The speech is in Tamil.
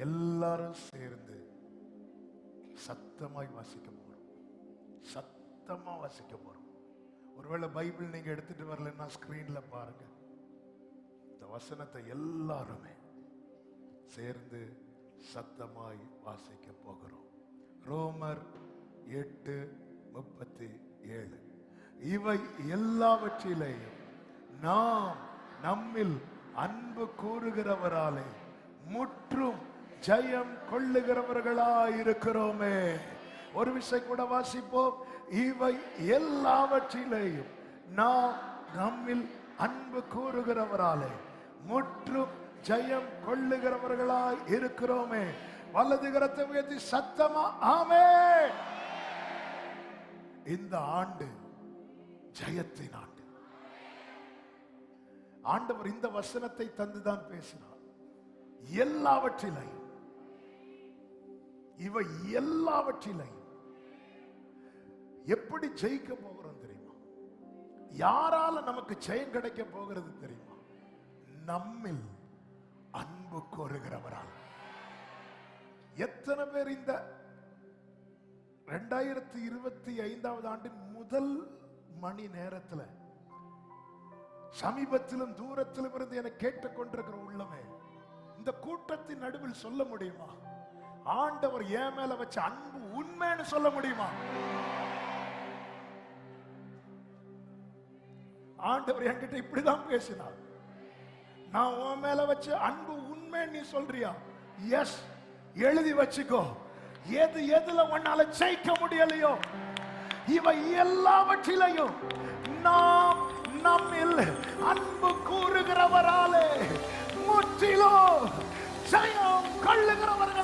எல்லாரும் சேர்ந்து சத்தமாய் வாசிக்க போறோம். சத்தமா வாசிக்க போறோம். ஒருவேளை பைபிள் நீங்க எடுத்துட்டு வரலன்னா ஸ்கிரீன்ல பாருங்க. இந்த வசனத்தை எல்லாருமே சேர்ந்து சத்தமாய் வாசிக்க போகிறோம். ரோமர் 8:37. இவை எல்லாவற்றிலேயும் நாம் நம்மில் அன்பு கூறுகிறவராலே முற்றும் ஜெயம் கொள்ளுகிறவர்களாயிருக்கிறோமே. ஒரு விஷயம் கூட வாசிப்போம். இவை எல்லாவற்றிலேயும் நாம் நம்மில் அன்பு கூறுகிறவராலே முற்றும் ஜெயம் கொள்ளுகிறவர்களாய் இருக்கிறோமே. வலது கரத்தை உயர்த்தி சத்தமா ஆமென். இந்த ஆண்டு ஜெயத்தின் ஆண்டு. ஆண்டவர் இந்த வசனத்தை தந்துதான் பேசினார். எல்லாவற்றிலையும், இவை எல்லாவற்றிலையும் எப்படி ஜெயிக்க போகிறோம் தெரியுமா? யாரால நமக்கு ஜெயம் கிடைக்க போகிறது தெரியுமா? நம்மில் அன்பு கோருகிறவரால். எத்தனை பேர் இந்த 2025 ஆண்டின் முதல் மணி நேரத்தில் சமீபத்திலும் தூரத்திலும் இருந்து என கேட்டுக்கொண்டிருக்கிற உள்ளமே, இந்த கூட்டத்தின் நடுவில் சொல்ல முடியுமா, ஆண்டவர் என் மேல வச்ச அன்பு உண்மைன்னு சொல்ல முடியுமா? ஆண்டவர் என்கிட்ட இப்படிதான் பேசினார். நான் உன் மேல வச்ச அன்பு உண்மை நீ சொல்றியா? எஸ், எழுதி வச்சுக்கோ. எது எதுல உன்னால ஜெயிக்க முடியலையோ, இவை எல்லாவற்றிலையும் நாம் நம்மில் அன்பு கூறுகிறவராலே முற்றிலும் ஜெயம் கொள்ளுகிறவர்கள்